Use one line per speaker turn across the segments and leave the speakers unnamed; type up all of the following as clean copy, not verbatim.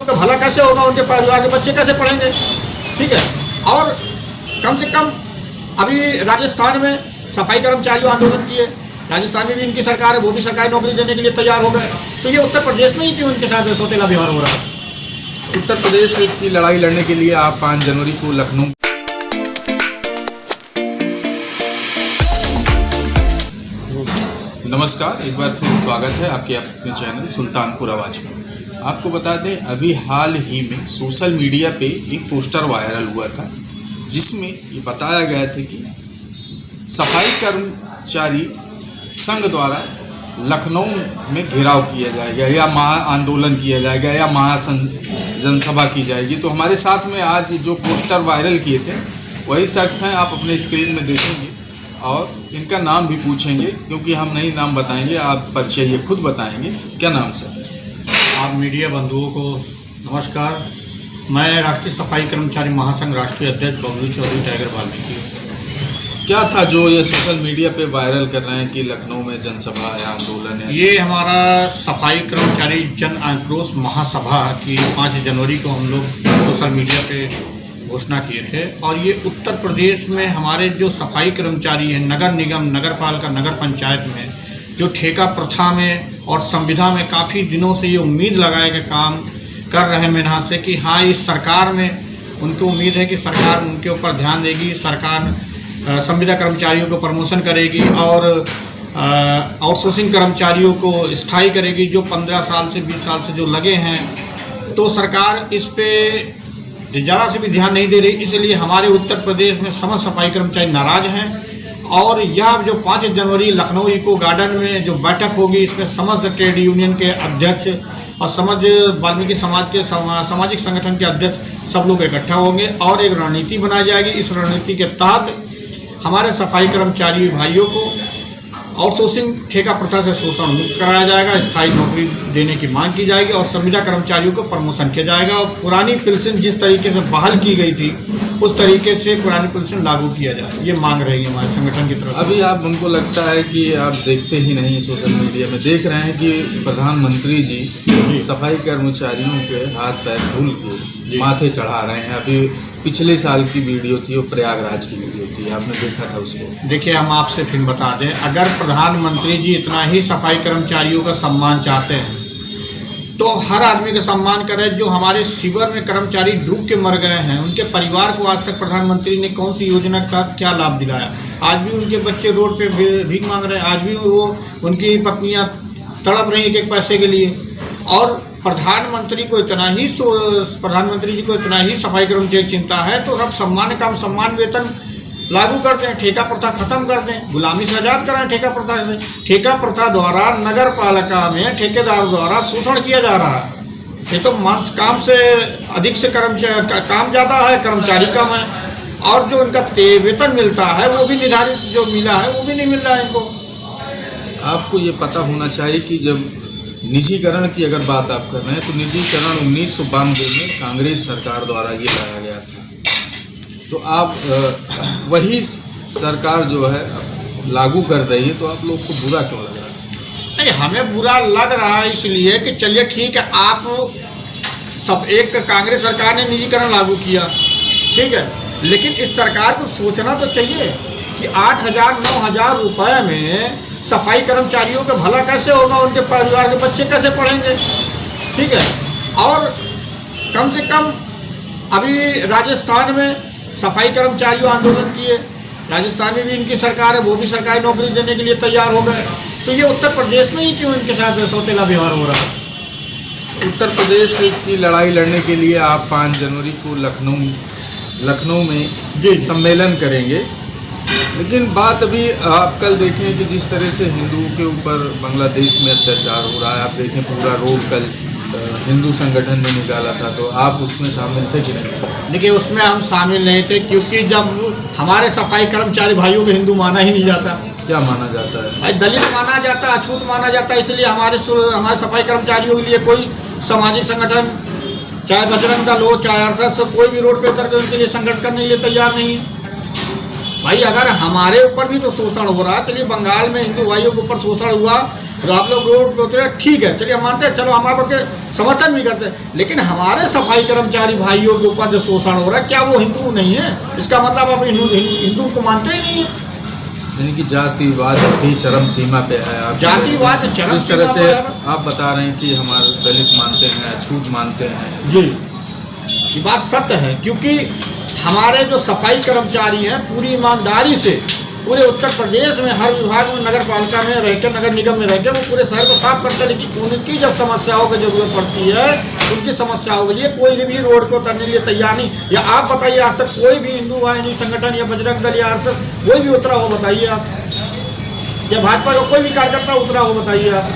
का भला कैसे होगा, उनके परिवार के बच्चे कैसे पढ़ेंगे। ठीक है, और कम से कम अभी राजस्थान में सफाई कर्मचारियों आंदोलन किए, राजस्थान में भी इनकी सरकार है, वो भी सरकारी नौकरी देने के लिए तैयार हो गए, तो ये उत्तर प्रदेश में ही क्यों इनके साथ सौतेला व्यवहार हो रहा है।
उत्तर प्रदेश की लड़ाई लड़ने के लिए आप 5 जनवरी को लखनऊ। नमस्कार, एक बार फिर स्वागत है आपके अपने चैनल सुल्तानपुर आवाज में। आपको बता दें, अभी हाल ही में सोशल मीडिया पे एक पोस्टर वायरल हुआ था जिसमें ये बताया गया था कि सफाई कर्मचारी संघ द्वारा लखनऊ में घेराव किया जाएगा या महा आंदोलन किया जाएगा या जनसभा की जाएगी। तो हमारे साथ में आज जो पोस्टर वायरल किए थे वही शख्स हैं, आप अपने स्क्रीन में देखेंगे और इनका नाम भी पूछेंगे, क्योंकि हम नहीं नाम बताएंगे, आप परिचय ये खुद बताएंगे। क्या नाम सर?
आप मीडिया बंधुओं को नमस्कार। मैं राष्ट्रीय सफाई कर्मचारी महासंघ राष्ट्रीय अध्यक्ष बबलू चौधरी टाइगर वाल्मीकि।
क्या था जो ये सोशल मीडिया पे वायरल कर रहे हैं कि लखनऊ में जनसभा या आंदोलन है?
ये हमारा सफाई कर्मचारी जन आक्रोश महासभा की 5 जनवरी को हम लोग सोशल मीडिया पे घोषणा किए थे, और ये उत्तर प्रदेश में हमारे जो सफाई कर्मचारी हैं, नगर निगम, नगर पालिका, नगर पंचायत में जो ठेका प्रथा में और संविदा में काफ़ी दिनों से ये उम्मीद लगाए के काम कर रहे हैं मेहनत से कि हाँ, इस सरकार में उनको उम्मीद है कि सरकार उनके ऊपर ध्यान देगी, सरकार संविदा कर्मचारियों को प्रमोशन करेगी और आउटसोर्सिंग कर्मचारियों को स्थायी करेगी, जो 15 साल से 20 साल से जो लगे हैं। तो सरकार इस पे ज़रा से भी ध्यान नहीं दे रही, इसलिए हमारे उत्तर प्रदेश में समस्त सफाई कर्मचारी नाराज हैं। और यह जो 5 जनवरी लखनऊ इको गार्डन में जो बैठक होगी, इसमें समस्त ट्रेड यूनियन के अध्यक्ष और समस्त वाल्मीकि समाज के सामाजिक संगठन के अध्यक्ष सब लोग इकट्ठा होंगे और एक रणनीति बनाई जाएगी। इस रणनीति के तहत हमारे सफाई कर्मचारी भाइयों को आउटसोर्सिंग ठेका प्रथा से शोषण मुक्त कराया जाएगा, स्थायी नौकरी देने की मांग की जाएगी और संविदा कर्मचारियों को प्रमोशन किया जाएगा और पुरानी पेंशन जिस तरीके से बहाल की गई थी उस तरीके से पुरानी पेंशन लागू किया जाए, ये मांग रहेगी हमारे संगठन की तरफ।
अभी आप उनको लगता है कि आप देखते ही नहीं, सोशल मीडिया में देख रहे हैं कि प्रधानमंत्री जी सफाई कर्मचारियों के हाथ पैर धुल के माथे चढ़ा रहे हैं। अभी पिछले साल की वीडियो थी, वो प्रयागराज की वीडियो थी, आपने देखा था उसको।
देखिए, हम आपसे फिर बता दें, अगर प्रधानमंत्री जी इतना ही सफाई कर्मचारियों का सम्मान चाहते हैं तो हर आदमी का सम्मान करें। जो हमारे शिविर में कर्मचारी डूब के मर गए हैं, उनके परिवार को आज तक प्रधानमंत्री ने कौन सी योजना का क्या लाभ दिलाया? आज भी उनके बच्चे रोड पे भीख मांग रहे हैं, आज भी वो उनकी पत्नियां तड़प रही एक पैसे के लिए। और प्रधानमंत्री जी को इतना ही सफाई कर्मचारी चिंता है तो सब सम्मान काम, सम्मान वेतन लागू कर दें, ठेका प्रथा खत्म कर दें, गुलामी से आज़ाद कराएं ठेका प्रथा से। ठेका प्रथा द्वारा नगर पालिका में ठेकेदार द्वारा शोषण किया जा रहा है। ये तो काम से अधिक से काम ज़्यादा है, कर्मचारी कम है, और जो इनका वेतन मिलता है वो भी निर्धारित जो मिला है वो भी नहीं मिल रहा है इनको।
आपको ये पता होना चाहिए कि जब निजीकरण की अगर बात आप कर रहे हैं तो निजीकरण 1992 में कांग्रेस सरकार द्वारा ये लाया गया था। तो आप वही सरकार जो है लागू कर रही है, तो आप लोग को बुरा क्यों लग रहा है?
नहीं, हमें बुरा लग रहा है इसलिए कि चलिए ठीक है, आप सब एक कांग्रेस सरकार ने निजीकरण लागू किया, ठीक है, लेकिन इस सरकार को सोचना तो चाहिए कि 8,000-9,000 रुपये में सफाई कर्मचारियों का भला कैसे होगा, उनके परिवार के बच्चे कैसे पढ़ेंगे। ठीक है, और कम से कम अभी राजस्थान में सफाई कर्मचारियों आंदोलन किए, राजस्थान में भी इनकी सरकार है, वो भी सरकारी नौकरी देने के लिए तैयार हो गए, तो ये उत्तर प्रदेश में ही क्यों इनके साथ सौतेला व्यवहार हो रहा है।
उत्तर प्रदेश की लड़ाई लड़ने के लिए आप 5 जनवरी को लखनऊ में सम्मेलन करेंगे, लेकिन बात अभी आप कल देखें कि जिस तरह से हिंदुओं के ऊपर बांग्लादेश में अत्याचार हो रहा है, आप देखें पूरा रोड कल हिंदू संगठन ने निकाला था, तो आप उसमें शामिल थे कि नहीं?
देखिए, उसमें हम शामिल नहीं थे, क्योंकि जब हमारे सफाई कर्मचारी भाइयों को हिंदू माना ही नहीं जाता।
क्या माना जाता है?
भाई दलित माना जाता है, अछूत माना जाता है, इसलिए हमारे सफाई कर्मचारियों के लिए कोई सामाजिक संगठन, चाहे बजरंग दल हो, चाहे आरएसएस, कोई भी रोड पे उतर के उनके लिए संघर्ष करने के लिए तैयार नहीं है। भाई अगर हमारे ऊपर भी तो शोषण हो रहा है, चलिए बंगाल में हिंदू भाइयों के ऊपर शोषण हुआ तो आप लोग रोड पे उतरे, ठीक है, चलिए हम मानते हैं, चलो हमारे समर्थन भी करते हैं। लेकिन हमारे सफाई कर्मचारी भाइयों के ऊपर जो शोषण हो रहा है, क्या वो हिंदू नहीं है? इसका मतलब आप हिंदू को मानते ही नहीं है।
यानी कि जातिवाद भी चरम सीमा पे है। आप
जातिवाद चरम
जिस तरह
सीमा
से
पे है।
आप बता रहे हैं कि हमारे दलित मानते हैं, अछूत मानते हैं।
जी, ये बात सत्य है, क्योंकि हमारे जो सफाई कर्मचारी हैं पूरी ईमानदारी से पूरे उत्तर प्रदेश में हर विभाग में, नगर पालिका में रहकर, नगर निगम में रहकर वो पूरे शहर को साफ करते हैं। लेकिन उनकी जब समस्याओं की जरूरत पड़ती है, उनकी समस्याओं के लिए कोई भी रोड को उतरने के लिए तैयार नहीं। या आप बताइए, आज तक कोई भी हिंदू वाहिनी संगठन या बजरंग दल या आरएसएस कोई भी उतरा हो बताइए आप, या भाजपा का कोई भी कार्यकर्ता उतरा हो बताइए आप।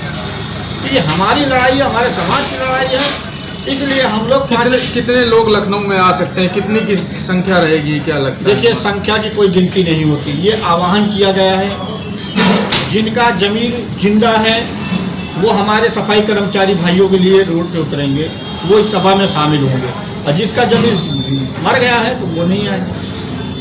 तो ये हमारी लड़ाई है, हमारे समाज की लड़ाई है, इसलिए हम लोग
कितने लोग लखनऊ में आ सकते हैं, कितनी की संख्या रहेगी, क्या लगता है?
देखिए, संख्या की कोई गिनती नहीं होती। ये आह्वान किया गया है, जिनका जमीर जिंदा है वो हमारे सफाई कर्मचारी भाइयों के लिए रोड पे उतरेंगे, वो इस सभा में शामिल होंगे, और जिसका जमीर मर गया है तो वो नहीं आएंगे,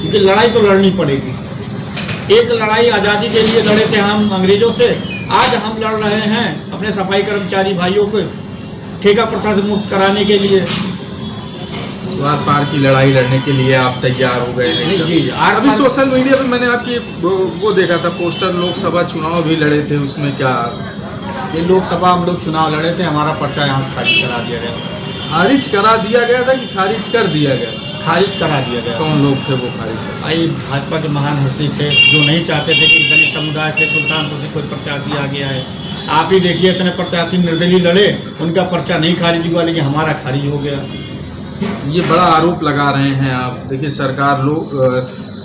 क्योंकि लड़ाई तो लड़नी पड़ेगी। एक लड़ाई आज़ादी के लिए लड़े थे हम अंग्रेजों से, आज हम लड़ रहे हैं अपने सफाई कर्मचारी भाइयों को ठेका प्रथा से मुक्त कराने के लिए।
आर पार की लड़ाई लड़ने के लिए आप तैयार हो गए हैं?
जी,
अभी सोशल मीडिया पे मैंने आपकी वो देखा था पोस्टर, लोकसभा चुनाव भी लड़े थे, उसमें क्या?
ये लोकसभा हम लोग चुनाव लड़े थे, हमारा पर्चा यहाँ से खारिज करा दिया गया।
खारिज करा दिया गया था कि खारिज कर दिया गया?
खारिज करा दिया गया।
कौन लोग थे वो खारिज?
भाई भाजपा के महान हस्ती थे, जो नहीं चाहते थे कि दलित समुदाय से, सुल्तानपुर से कोई प्रत्याशी आ गया है। आप ही देखिए, इतने प्रत्याशी निर्दलीय लड़े, उनका पर्चा नहीं खारिज हुआ, लेकिन हमारा खारिज हो गया।
ये बड़ा आरोप लगा रहे हैं आप। देखिए, सरकार लोग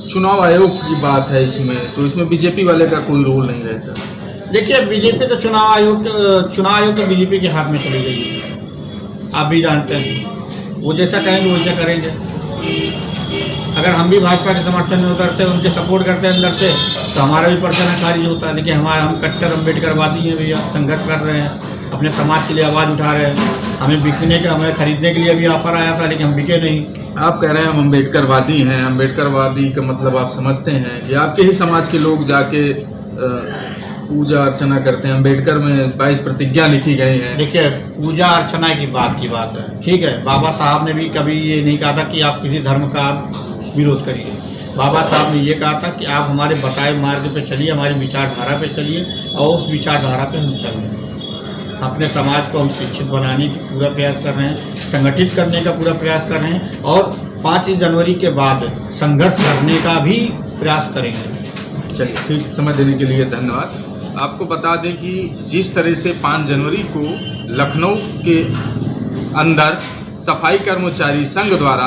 चुनाव आयोग की बात है इसमें, तो इसमें बीजेपी वाले का कोई रोल नहीं रहता।
देखिए, बीजेपी तो चुनाव आयोग तो बीजेपी के हाथ में चली गई है, आप भी जानते हैं। वो जैसा कहेंगे वैसा करेंगे। अगर हम भी भाजपा के समर्थन में उतरते हैं, उनके सपोर्ट करते हैं अंदर से, तो हमारा भी पर्चा न खारिज होता है। लेकिन हम कट्टर अम्बेडकरवादी हैं भैया, संघर्ष कर रहे हैं, अपने समाज के लिए आवाज़ उठा रहे हैं। हमें बिकने का, हमें खरीदने के लिए भी ऑफर आया था, लेकिन हम बिके नहीं।
आप कह रहे हैं हम अम्बेडकरवादी हैं, अम्बेडकरवादी का मतलब आप समझते हैं कि आपके ही समाज के लोग जाके पूजा अर्चना करते हैं? अम्बेडकर में 22 प्रतिज्ञा लिखी गई हैं।
देखिए, पूजा अर्चना की बात है, ठीक है। बाबा साहब ने भी कभी ये नहीं कहा था कि आप किसी धर्म का विरोध करिए। बाबा साहब ने ये कहा था कि आप हमारे बताए मार्ग पे चलिए, हमारी विचारधारा पे चलिए, और उस विचारधारा पे हम चल रहे हैं। अपने समाज को हम शिक्षित बनाने की पूरा प्रयास कर रहे हैं, संगठित करने का पूरा प्रयास कर रहे हैं, और 5 जनवरी के बाद संघर्ष करने का भी प्रयास करेंगे।
चलिए, ठीक, समय देने के लिए धन्यवाद। आपको बता दें कि जिस तरह से 5 जनवरी को लखनऊ के अंदर सफाई कर्मचारी संघ द्वारा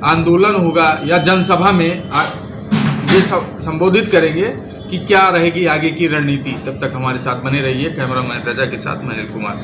आंदोलन होगा या जनसभा में ये संबोधित करेंगे कि क्या रहेगी आगे की रणनीति। तब तक हमारे साथ बने रहिए। कैमरामैन रजा के साथ मैं अनिल कुमार।